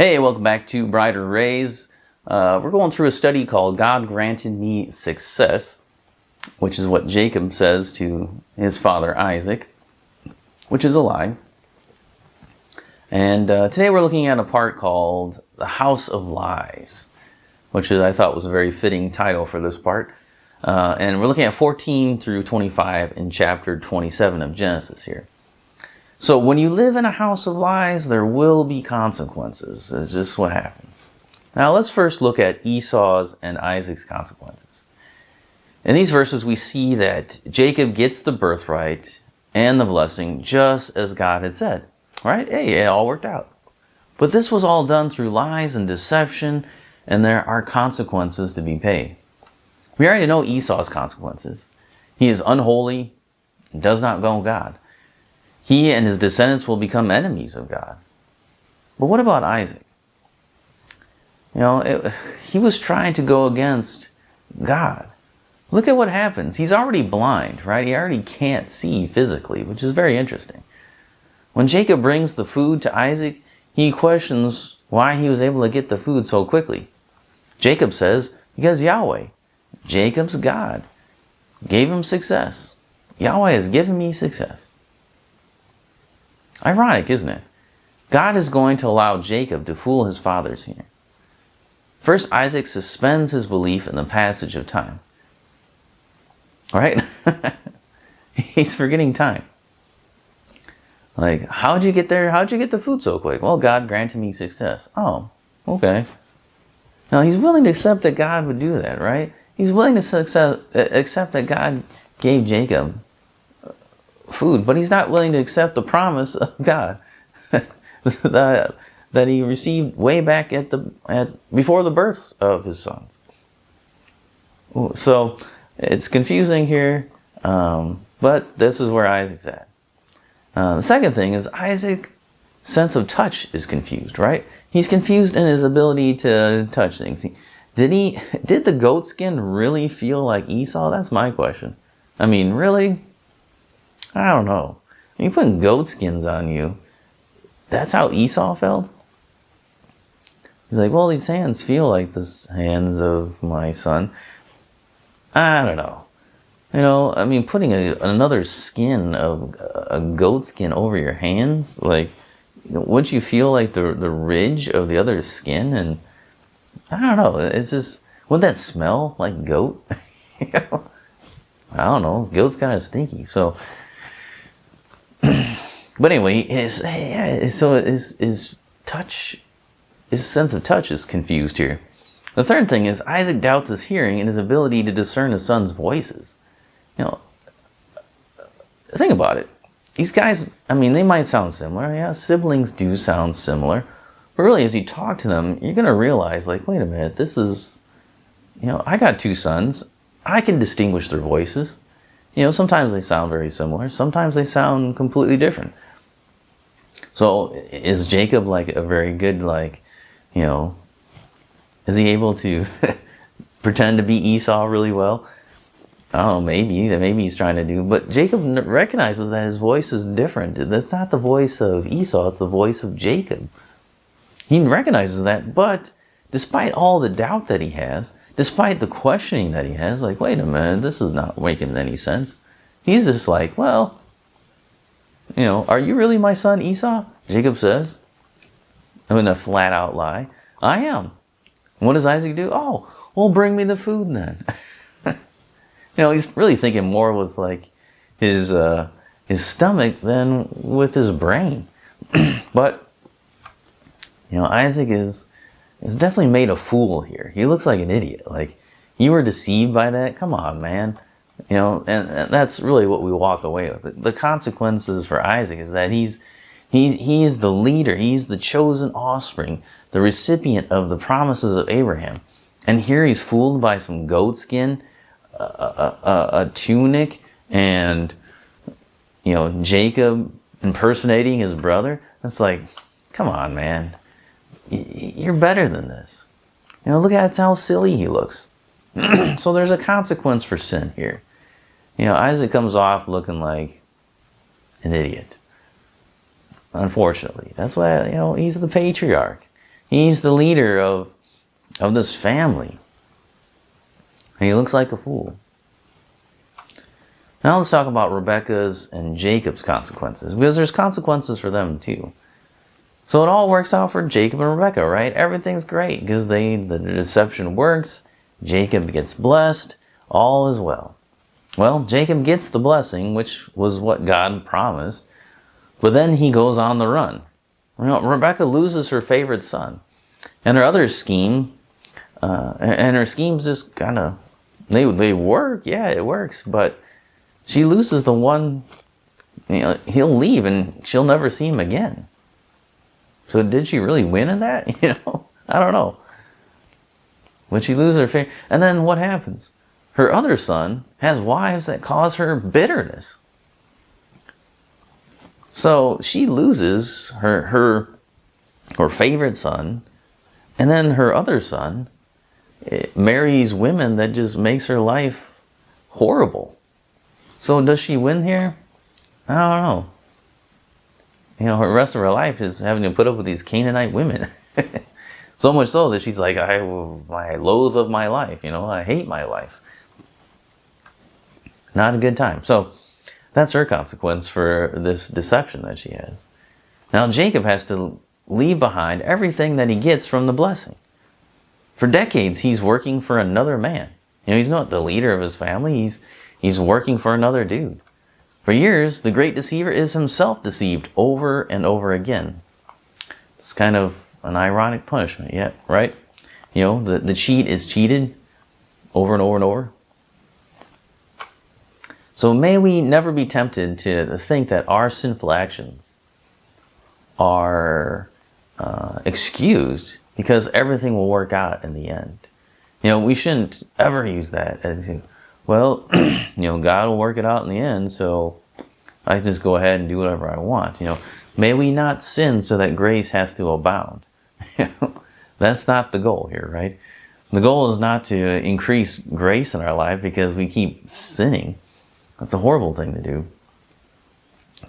Hey, welcome back to Brighter Rays. We're going through a study called God Granted Me Success, which is what Jacob says to his father Isaac, which is a lie. And today we're looking at a part called The House of Lies, which I thought was a very fitting title for this part. And we're looking at 14 through 25 in chapter 27 of Genesis here. So when you live in a house of lies, there will be consequences. It's just what happens. Now let's first look at Esau's and Isaac's consequences. In these verses, we see that Jacob gets the birthright and the blessing just as God had said. Right? Hey, it all worked out. But this was all done through lies and deception, and there are consequences to be paid. We already know Esau's consequences. He is unholy and does not know God. He and his descendants will become enemies of God. But what about Isaac? He was trying to go against God. Look at what happens. He's already blind, right? He already can't see physically, which is very interesting. When Jacob brings the food to Isaac, he questions why he was able to get the food so quickly. Jacob says, because Yahweh, Jacob's God, gave him success. Yahweh has given me success. Ironic, isn't it? God is going to allow Jacob to fool his fathers here. First, Isaac suspends his belief in the passage of time. All right? He's forgetting time. Like, how'd you get there? How'd you get the food so quick? Well, God granted me success. Oh, okay. Now, he's willing to accept that God would do that, right? He's willing to accept that God gave Jacob food, but he's not willing to accept the promise of God that he received way back before the births of his sons. So it's confusing here, but this is where Isaac's at. The second thing is Isaac's sense of touch is confused, right? He's confused in his ability to touch things. Did the goatskin really feel like Esau? That's my question. I mean, really? I don't know. You're putting goat skins on you. That's how Esau felt? He's like, well, these hands feel like the hands of my son. I don't know. Putting another skin of a goat skin over your hands, like, wouldn't you feel like the ridge of the other skin? And I don't know. It's just, wouldn't that smell like goat? I don't know. Goat's kind of stinky. So, but anyway, his touch, his sense of touch is confused here. The third thing is Isaac doubts his hearing and his ability to discern his son's voices. Think about it. These guys, they might sound similar. Yeah, siblings do sound similar. But really, as you talk to them, you're going to realize, like, wait a minute, this is, I got two sons. I can distinguish their voices. Sometimes they sound very similar. Sometimes they sound completely different. So is Jacob like a very good, is he able to pretend to be Esau really well? I don't know, maybe he's trying to do. But Jacob recognizes that his voice is different. That's not the voice of Esau. It's the voice of Jacob. He recognizes that. But despite all the doubt that he has, despite the questioning that he has, like, wait a minute, this is not making any sense. He's just like, well, are you really my son Esau? Jacob says. A flat out lie. I am. What does Isaac do? Oh, well, bring me the food then. He's really thinking more with like his stomach than with his brain. But, Isaac is definitely made a fool here. He looks like an idiot. Like, you were deceived by that? Come on, man. And that's really what we walk away with. The consequences for Isaac is that he is the leader. He's the chosen offspring, the recipient of the promises of Abraham. And here he's fooled by some goat skin, a tunic, and, Jacob impersonating his brother. It's like, come on, man. You're better than this. Look at how silly he looks. So there's a consequence for sin here. Isaac comes off looking like an idiot. Unfortunately. That's why, he's the patriarch. He's the leader of this family. And he looks like a fool. Now let's talk about Rebekah's and Jacob's consequences, because there's consequences for them too. So it all works out for Jacob and Rebekah, right? Everything's great because the deception works. Jacob gets blessed. All is well. Well, Jacob gets the blessing, which was what God promised. But then he goes on the run. Rebekah loses her favorite son. And her other scheme, and her schemes just kind of, they work. Yeah, it works. But she loses the one, he'll leave and she'll never see him again. So did she really win in that? I don't know. Would she lose her favorite? And then what happens? Her other son has wives that cause her bitterness. So she loses her favorite son, and then her other son marries women that just makes her life horrible. So does she win here? I don't know. Her rest of her life is having to put up with these Canaanite women. So much so that she's like, I loathe of my life. I hate my life. Not a good time. So that's her consequence for this deception that she has. Now Jacob has to leave behind everything that he gets from the blessing. For decades, he's working for another man. He's not the leader of his family. He's working for another dude. For years, the great deceiver is himself deceived over and over again. It's kind of an ironic punishment, yeah, right? The cheat is cheated over and over and over. So may we never be tempted to think that our sinful actions are excused because everything will work out in the end. We shouldn't ever use that as, well, God will work it out in the end, so I can just go ahead and do whatever I want. May we not sin so that grace has to abound. That's not the goal here, right? The goal is not to increase grace in our life because we keep sinning. That's a horrible thing to do.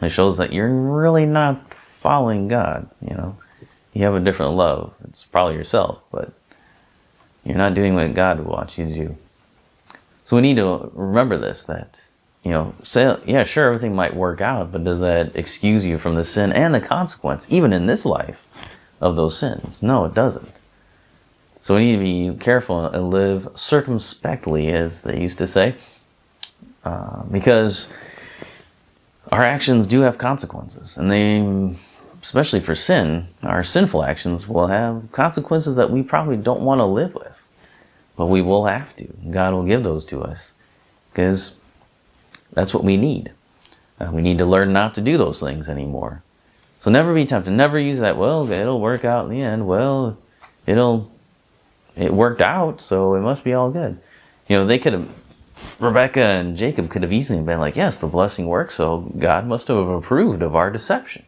It shows that you're really not following God. You have a different love. It's probably yourself, but you're not doing what God wants you to do. So we need to remember this, that, yeah, sure, everything might work out, but does that excuse you from the sin and the consequence, even in this life, of those sins? No, it doesn't. So we need to be careful and live circumspectly, as they used to say, because our actions do have consequences, and they, especially for sin, our sinful actions will have consequences that we probably don't want to live with, but we will have to. God will give those to us because that's what we need. We need to learn not to do those things anymore. So never be tempted. Never use that, well, it'll work out in the end. Well, it worked out, so it must be all good. Rebekah and Jacob could have easily been like, yes, the blessing worked, so God must have approved of our deception.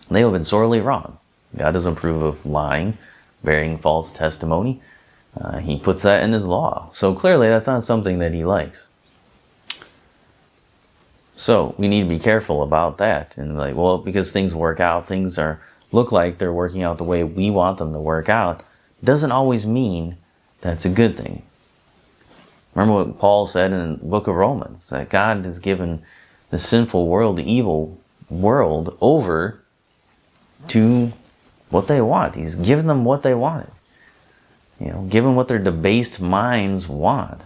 They would have been sorely wrong. God doesn't approve of lying, bearing false testimony. He puts that in his law. So clearly that's not something that he likes. So we need to be careful about that. And because things work out, things look like they're working out the way we want them to work out, doesn't always mean that's a good thing. Remember what Paul said in the book of Romans, that God has given the sinful world, the evil world, over to what they want. He's given them what they wanted. Given what their debased minds want.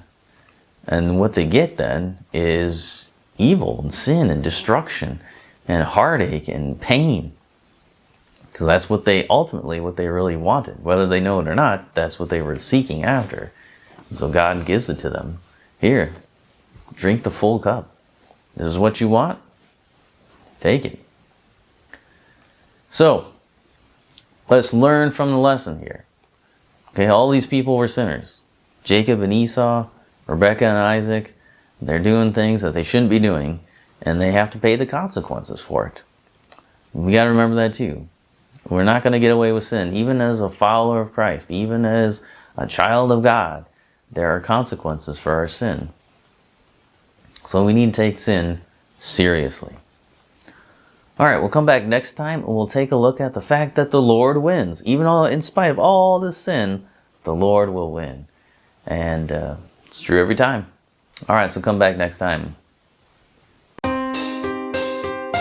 And what they get then is evil and sin and destruction and heartache and pain. Because that's what they really wanted. Whether they know it or not, that's what they were seeking after. And so God gives it to them. Here, drink the full cup. This is what you want? Take it. So, let's learn from the lesson here. Okay, all these people were sinners. Jacob and Esau, Rebekah and Isaac, they're doing things that they shouldn't be doing, and they have to pay the consequences for it. We got to remember that too. We're not going to get away with sin. Even as a follower of Christ, even as a child of God, there are consequences for our sin. So we need to take sin seriously. All right, we'll come back next time and we'll take a look at the fact that the Lord wins. Even in spite of all the sin, the Lord will win. And it's true every time. All right, so come back next time.